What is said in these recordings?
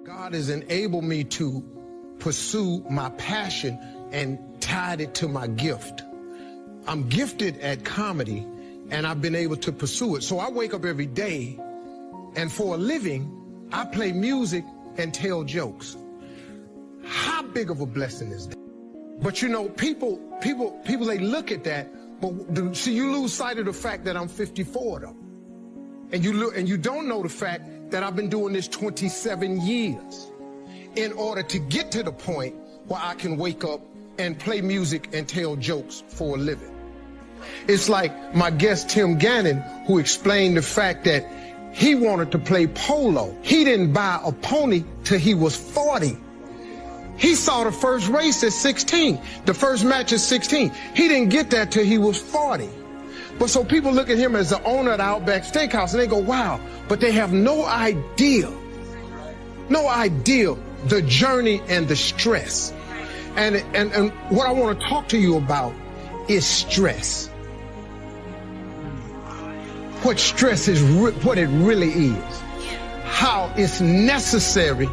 God has enabled me to pursue my passion and tied it to my gift. I'm gifted at comedy, and I've been able to pursue it. So I wake up every day, and for a living, I play music and tell jokes. How big of a blessing is that? But you know, people, they look at that, but see, you lose sight of the fact that I'm 54 though. And you don't know the fact that I've been doing this 27 years in order to get to the point where I can wake up and play music and tell jokes for a living. It's like my guest Tim Gannon, who explained the fact that he wanted to play polo. He didn't buy a pony till he was 40. He saw the first race at 16, the first match at 16. He didn't get that till he was 40. But so people look at him as the owner of the Outback Steakhouse and they go, wow, but they have no idea the journey and the stress. And what I want to talk to you about is stress. What stress is, what it really is. How it's necessary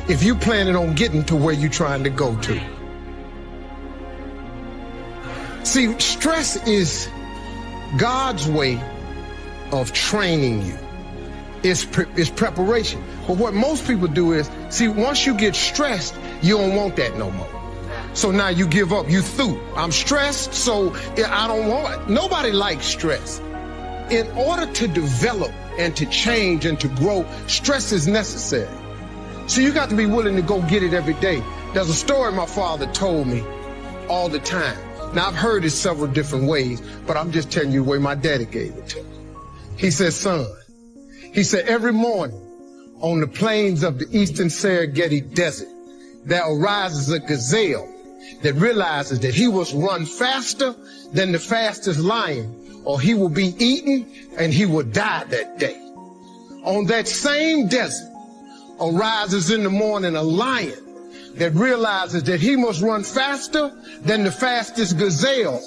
if you're planning on getting to where you're trying to go to. See, stress is God's way of training you. It's preparation. But what most people do is, see, once you get stressed, you don't want that no more. So now you give up, you through. I'm stressed, so I don't want it. Nobody likes stress. In order to develop and to change and to grow, stress is necessary. So you got to be willing to go get it every day. There's a story my father told me all the time. Now, I've heard it several different ways, but I'm just telling you the way my daddy gave it to me. He said, son, he said, every morning on the plains of the eastern Serengeti Desert, there arises a gazelle that realizes that he must run faster than the fastest lion, or he will be eaten and he will die that day. On that same desert arises in the morning a lion that realizes that he must run faster than the fastest gazelle,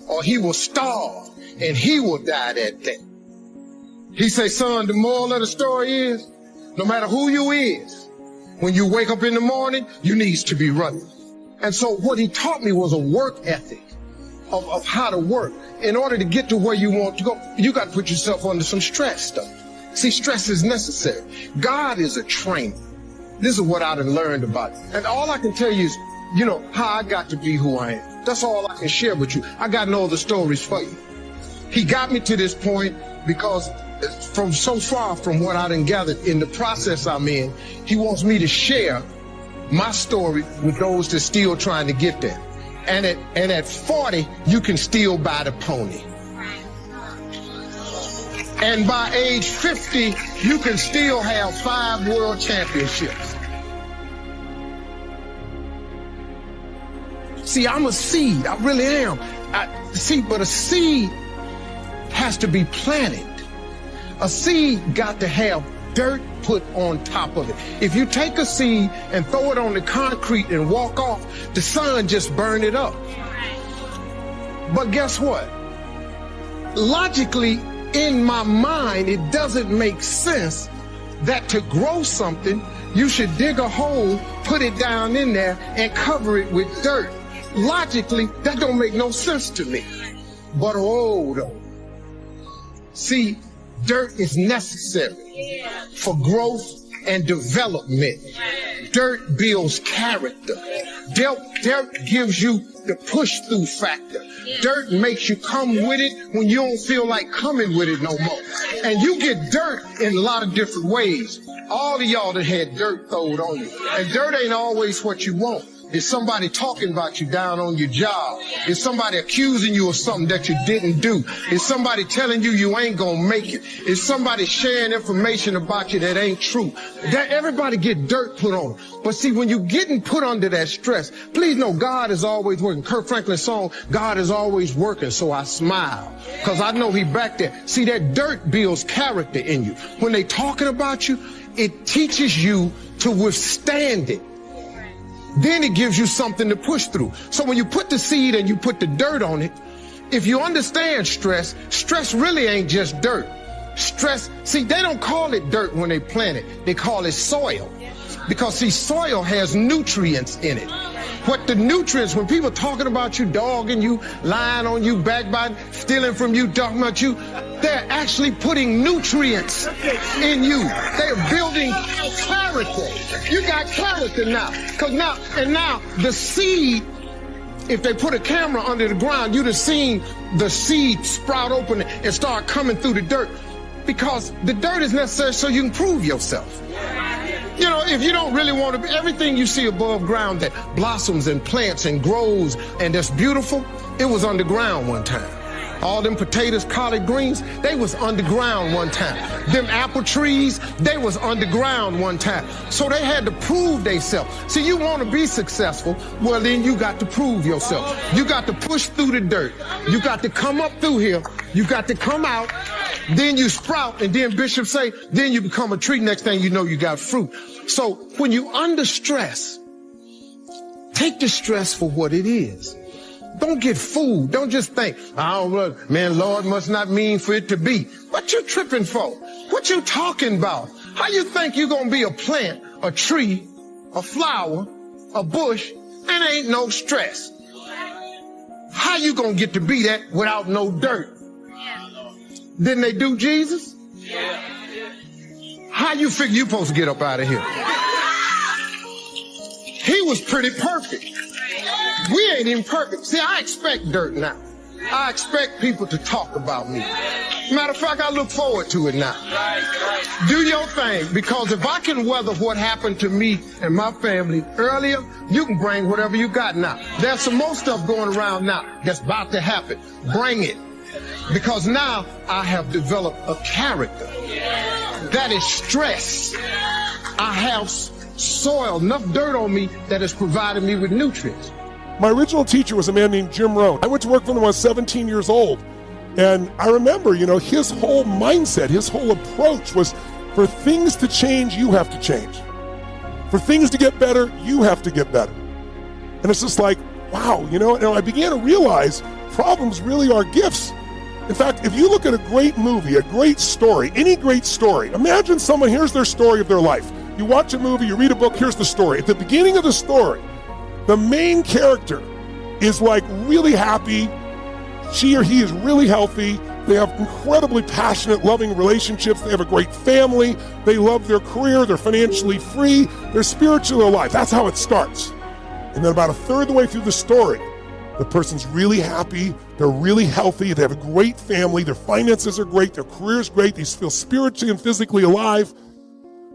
or he will starve and he will die that day. He says, son, the moral of the story is, no matter who you is, when you wake up in the morning, you need to be running. And so what he taught me was a work ethic of how to work. In order to get to where you want to go, you got to put yourself under some stress stuff. See, stress is necessary. God is a trainer. This is what I've learned about it. And all I can tell you is, you know, how I got to be who I am. That's all I can share with you. I got no other stories for you. He got me to this point because from so far from what I done gathered in the process I'm in, he wants me to share my story with those that's still trying to get there. And at 40, you can still buy the pony. And by age 50, you can still have 5 world championships. See, I'm a seed. I really am. But a seed has to be planted. A seed got to have dirt put on top of it. If you take a seed and throw it on the concrete and walk off, the sun just burn it up. But guess what? Logically, in my mind, it doesn't make sense that to grow something, you should dig a hole, put it down in there, and cover it with dirt. Logically, that don't make no sense to me. But oh, though. See, dirt is necessary for growth and development. Dirt builds character. Dirt gives you the push-through factor. Dirt makes you come with it when you don't feel like coming with it no more. And you get dirt in a lot of different ways. All of y'all that had dirt thrown on you. And dirt ain't always what you want. Is somebody talking about you down on your job? Is somebody accusing you of something that you didn't do? Is somebody telling you you ain't gonna make it? Is somebody sharing information about you that ain't true? That everybody get dirt put on them. But see, when you're getting put under that stress, please know God is always working. Kirk Franklin's song, God is always working, so I smile. Because I know he back there. See, that dirt builds character in you. When they talking about you, it teaches you to withstand it. Then it gives you something to push through. So when you put the seed and you put the dirt on it, if you understand stress, stress really ain't just dirt. stress, see, they don't call it dirt when they plant it. They call it soil. Because, see, soil has nutrients in it. What the nutrients, when people talking about you, dogging you, lying on you, backbiting, stealing from you, talking about you, they're actually putting nutrients in you. They're building character. You got character now. Now the seed, if they put a camera under the ground, you'd have seen the seed sprout open and start coming through the dirt. Because the dirt is necessary so you can prove yourself. You know, if you don't really want to be, everything you see above ground that blossoms and plants and grows and that's beautiful, it was underground one time. All them potatoes, collard greens, they was underground one time. Them apple trees, they was underground one time. So they had to prove themselves. See, you want to be successful, well then you got to prove yourself. You got to push through the dirt. You got to come up through here. You got to come out. Then you sprout, and then Bishop say, then you become a tree. Next thing you know, you got fruit. So when you under stress, take the stress for what it is. Don't get fooled. Don't just think, oh, man, Lord must not mean for it to be. What you tripping for? What you talking about? How you think you gonna be a plant, a tree, a flower, a bush, and ain't no stress? How you gonna get to be that without no dirt? Didn't they do Jesus? How you figure you supposed to get up out of here? He was pretty perfect. We ain't even perfect. See, I expect dirt now. I expect people to talk about me. Matter of fact, I look forward to it now. Do your thing, because if I can weather what happened to me and my family earlier, you can bring whatever you got now. There's some more stuff going around now that's about to happen. Bring it. Because now I have developed a character. That is stress. I have soil, enough dirt on me that has provided me with nutrients. My original teacher was a man named Jim Rohn. I went to work for him when I was 17 years old. And I remember, his whole mindset, his whole approach was, for things to change, you have to change. For things to get better, you have to get better. And it's just like, wow, and I began to realize problems really are gifts. In fact, if you look at a great movie, a great story, any great story, imagine someone, here's their story of their life. You watch a movie, you read a book, here's the story. At the beginning of the story, the main character is like really happy. She or he is really healthy. They have incredibly passionate, loving relationships. They have a great family. They love their career. They're financially free. They're spiritually alive. That's how it starts. And then about a third of the way through the story, the person's really happy. They're really healthy. They have a great family. Their finances are great. Their career is great. They feel spiritually and physically alive.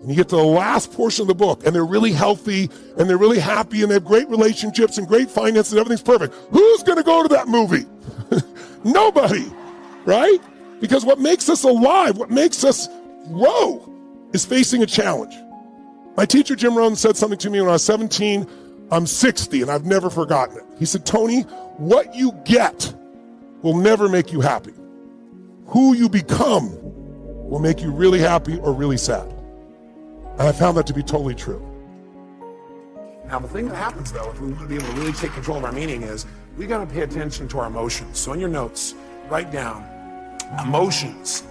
And you get to the last portion of the book, and they're really healthy, and they're really happy, and they have great relationships and great finances, and everything's perfect. Who's going to go to that movie? Nobody, right? Because what makes us alive, what makes us grow, is facing a challenge. My teacher, Jim Rohn, said something to me when I was 17. I'm 60, and I've never forgotten it. He said, Tony, what you get will never make you happy. Who you become will make you really happy or really sad. And I found that to be totally true. Now, the thing that happens, though, if we want to be able to really take control of our meaning is we got to pay attention to our emotions. So in your notes, write down emotions.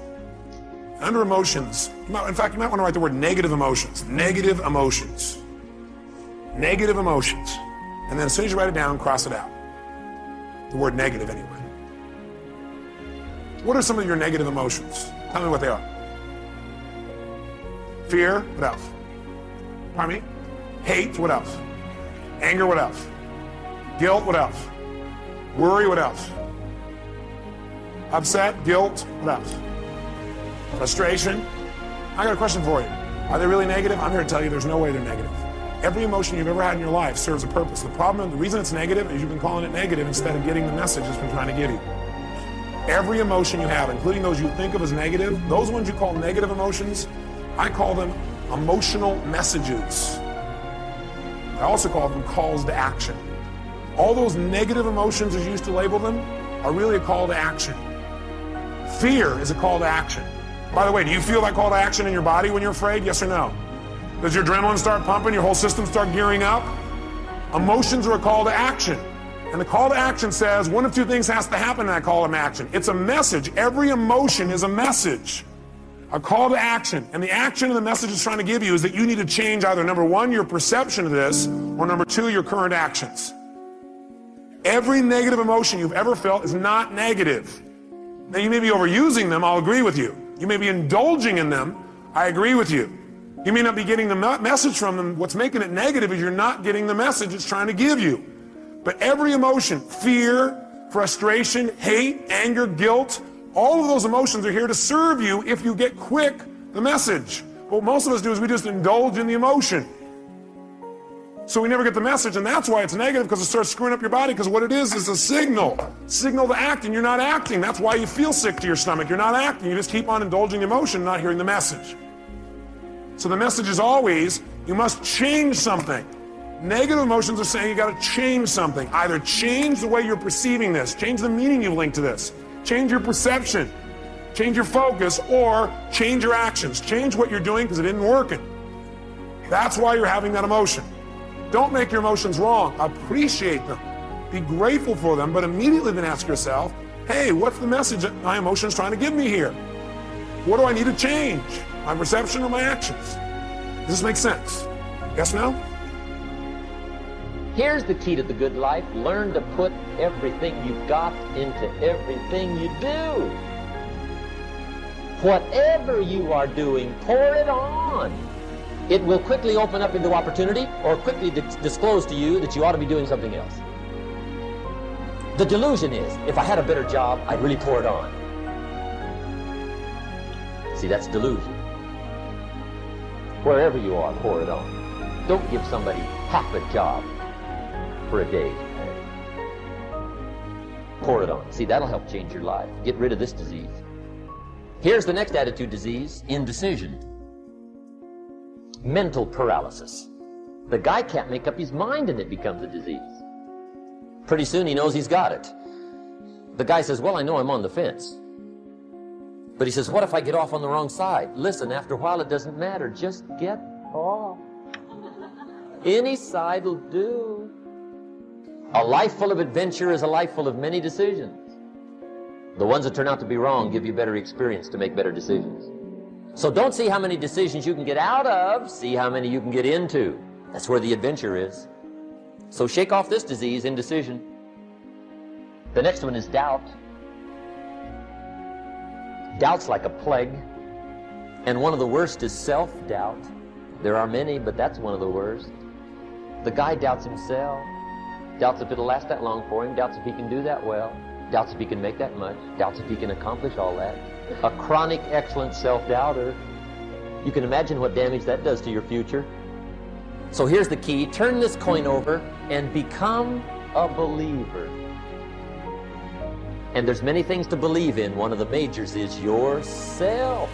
Under emotions, in fact, you might want to write the word negative emotions. Negative emotions. Negative emotions. And then as soon as you write it down, cross it out. The word negative, anyway. What are some of your negative emotions? Tell me what they are. Fear, what else? Pardon me? Hate, what else? Anger, what else? Guilt, what else? Worry, what else? Upset, guilt, what else? Frustration. I got a question for you. Are they really negative? I'm here to tell you there's no way they're negative. Every emotion you've ever had in your life serves a purpose. The problem, the reason it's negative is you've been calling it negative instead of getting the message it's been trying to give you. Every emotion you have, including those you think of as negative, those ones you call negative emotions, I call them emotional messages. I also call them calls to action. All those negative emotions, as you used to label them, are really a call to action. Fear is a call to action. By the way, do you feel that call to action in your body when you're afraid? Yes or no? Does your adrenaline start pumping, your whole system start gearing up? Emotions are a call to action. And the call to action says one of two things has to happen in that call to action. It's a message. Every emotion is a message. A call to action. And the action of the message is trying to give you is that you need to change either, number one, your perception of this, or number two, your current actions. Every negative emotion you've ever felt is not negative. Now, you may be overusing them, I'll agree with you. You may be indulging in them, I agree with you. You may not be getting the message from them. What's making it negative is you're not getting the message it's trying to give you. But every emotion, fear, frustration, hate, anger, guilt, all of those emotions are here to serve you if you get quick the message. What most of us do is we just indulge in the emotion. So we never get the message, and that's why it's negative, because it starts screwing up your body, because what it is a signal to act, and you're not acting. That's why you feel sick to your stomach. You're not acting. You just keep on indulging the emotion, not hearing the message. So the message is always, you must change something. Negative emotions are saying you got to change something. Either change the way you're perceiving this, change the meaning you've linked to this, change your perception, change your focus, or change your actions. Change what you're doing because it isn't working. That's why you're having that emotion. Don't make your emotions wrong. Appreciate them. Be grateful for them, but immediately then ask yourself, hey, what's the message that my emotion is trying to give me here? What do I need to change? My perception or my actions? Does this make sense? Yes, no? Here's the key to the good life. Learn to put everything you've got into everything you do. Whatever you are doing, pour it on. It will quickly open up into opportunity or quickly disclose to you that you ought to be doing something else. The delusion is, if I had a better job, I'd really pour it on. See, that's delusion. Wherever you are, pour it on. Don't give somebody half a job for a day. Pour it on. See, that'll help change your life. Get rid of this disease. Here's the next attitude disease, indecision. Mental paralysis. The guy can't make up his mind and it becomes a disease. Pretty soon he knows he's got it. The guy says, well, I know I'm on the fence. But he says, what if I get off on the wrong side? Listen, after a while it doesn't matter. Just get off. Any side will do. A life full of adventure is a life full of many decisions. The ones that turn out to be wrong give you better experience to make better decisions. So don't see how many decisions you can get out of, see how many you can get into. That's where the adventure is. So shake off this disease, indecision. The next one is doubt. Doubt's like a plague. And one of the worst is self-doubt. There are many, but that's one of the worst. The guy doubts himself. Doubts if it'll last that long for him. Doubts if he can do that well. Doubts if he can make that much. Doubts if he can accomplish all that. A chronic, excellent self-doubter. You can imagine what damage that does to your future. So here's the key. Turn this coin over and become a believer. And there's many things to believe in. One of the majors is yourself.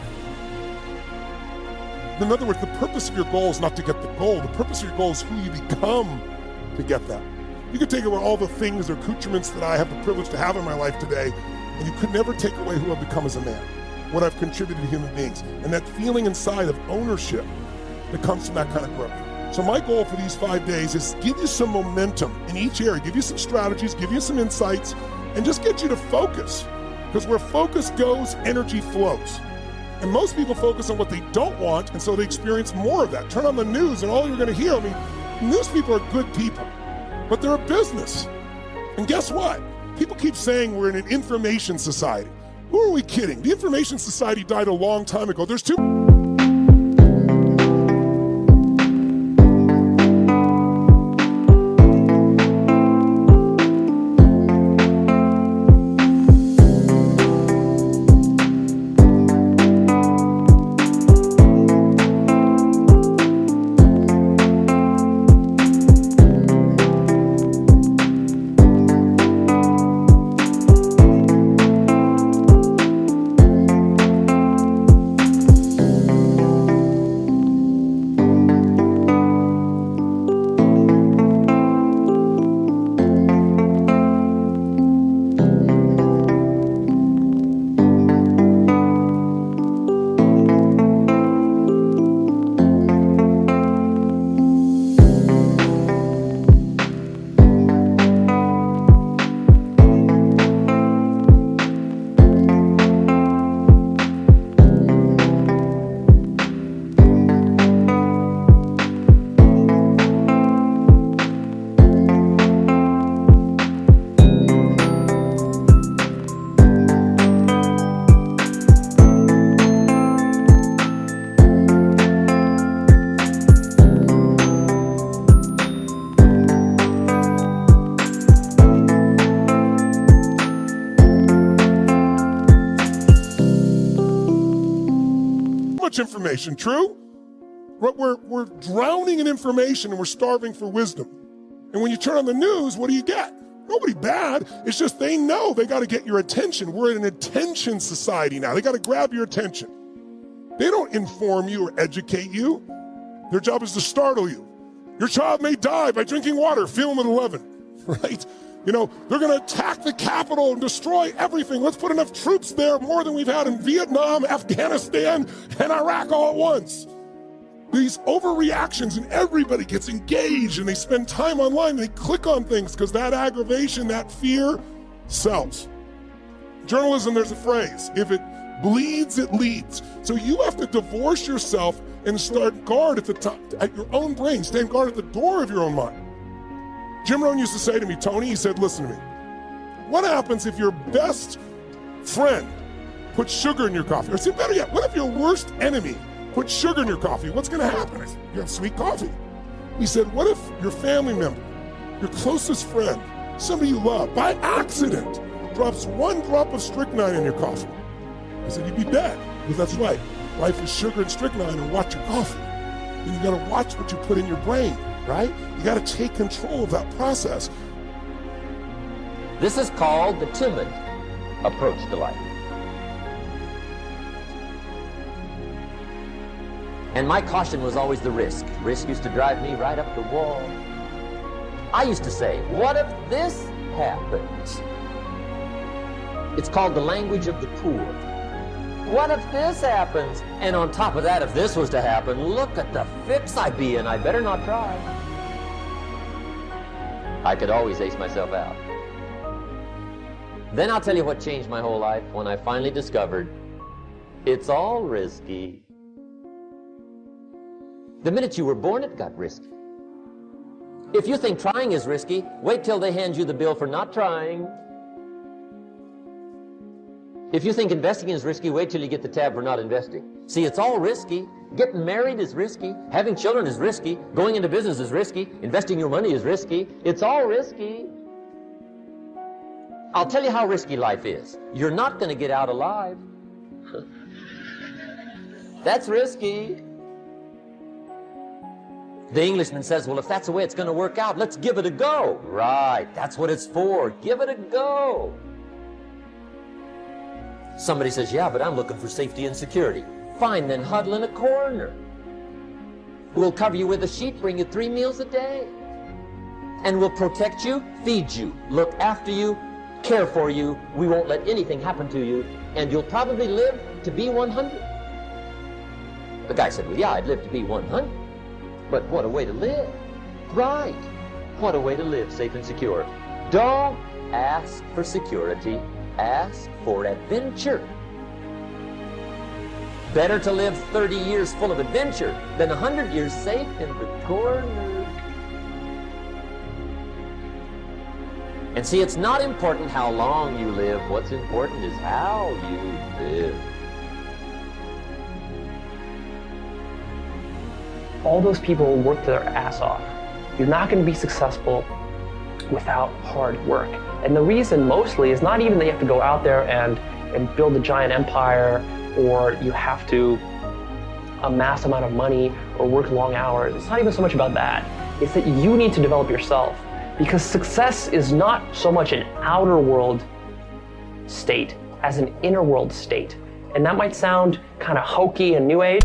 In other words, the purpose of your goal is not to get the goal. The purpose of your goal is who you become to get that. You could take away all the things or accoutrements that I have the privilege to have in my life today, and you could never take away who I've become as a man, what I've contributed to human beings, and that feeling inside of ownership that comes from that kind of growth. So my goal for these 5 days is give you some momentum in each area, give you some strategies, give you some insights, and just get you to focus. Because where focus goes, energy flows. And most people focus on what they don't want, and so they experience more of that. Turn on the news, and all you're going to hear, news people are good people, but they're a business. And guess what? People keep saying we're in an information society. Who are we kidding? The information society died a long time ago. There's too much information, true? We're drowning in information and we're starving for wisdom. And when you turn on the news, what do you get? Nobody bad. It's just they know they got to get your attention. We're in an attention society now. They got to grab your attention. They don't inform you or educate you. Their job is to startle you. Your child may die by drinking water. Feel them at 11, right? You know, they're going to attack the Capitol and destroy everything. Let's put enough troops there, more than we've had in Vietnam, Afghanistan, and Iraq all at once. These overreactions, and everybody gets engaged, and they spend time online, and they click on things because that aggravation, that fear sells. Journalism, there's a phrase, if it bleeds, it leads. So you have to divorce yourself and start guard at the top, at your own brain, stand guard at the door of your own mind. Jim Rohn used to say to me, Tony, he said, listen to me, what happens if your best friend puts sugar in your coffee? Or say, better yet, what if your worst enemy put sugar in your coffee? What's going to happen? I said, you have sweet coffee. He said, what if your family member, your closest friend, somebody you love, by accident, drops one drop of strychnine in your coffee? I said, you'd be dead. Because that's right. Life is sugar and strychnine, and watch your coffee. And you got to watch what you put in your brain, right? You got to take control of that process. This is called the timid approach to life. And my caution was always the risk. Risk used to drive me right up the wall. I used to say, what if this happens? It's called the language of the poor. What if this happens? And on top of that, if this was to happen, look at the fix I'd be in. I better not try. I could always ace myself out. Then I'll tell you what changed my whole life when I finally discovered it's all risky. The minute you were born, it got risky. If you think trying is risky, wait till they hand you the bill for not trying. If you think investing is risky, wait till you get the tab for not investing. See, it's all risky. Getting married is risky. Having children is risky. Going into business is risky. Investing your money is risky. It's all risky. I'll tell you how risky life is. You're not going to get out alive. That's risky. The Englishman says, well, if that's the way it's going to work out, let's give it a go. Right, that's what it's for. Give it a go. Somebody says, yeah, but I'm looking for safety and security. Fine, then huddle in a corner. We'll cover you with a sheet, bring you 3 meals a day. And we'll protect you, feed you, look after you, care for you. We won't let anything happen to you. And you'll probably live to be 100. The guy said, well, yeah, I'd live to be 100. But what a way to live. Right. What a way to live, safe and secure. Don't ask for security. Ask for adventure. Better to live 30 years full of adventure than 100 years safe in the corner. And see, it's not important how long you live. What's important is how you live. All those people work their ass off. You're not going to be successful without hard work. And the reason mostly is not even that you have to go out there and build a giant empire, or you have to amass amount of money or work long hours. It's not even so much about that. It's that you need to develop yourself, because success is not so much an outer world state as an inner world state. And that might sound kind of hokey and new age.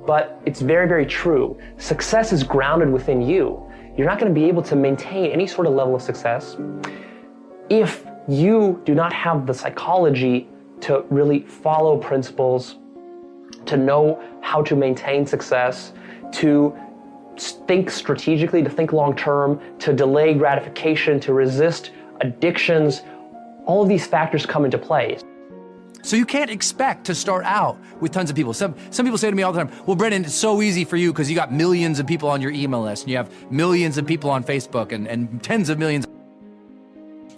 but it's very, very true. Success is grounded within you. You're not going to be able to maintain any sort of level of success if you do not have the psychology to really follow principles, to know how to maintain success, to think strategically, to think long-term, to delay gratification, to resist addictions. All of these factors come into play. So you can't expect to start out with tons of people. Some people say to me all the time, well, Brendan, it's so easy for you because you got millions of people on your email list and you have millions of people on Facebook and tens of millions.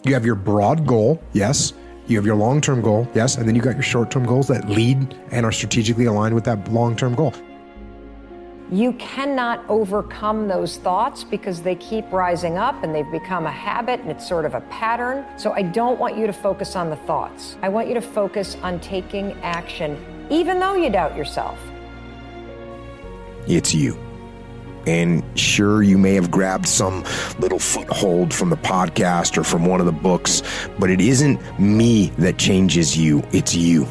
You have your broad goal, yes. You have your long-term goal, yes. And then you got your short-term goals that lead and are strategically aligned with that long-term goal. You cannot overcome those thoughts because they keep rising up and they've become a habit and it's sort of a pattern. So I don't want you to focus on the thoughts. I want you to focus on taking action, even though you doubt yourself. It's you. And sure, you may have grabbed some little foothold from the podcast or from one of the books, but it isn't me that changes you, it's you.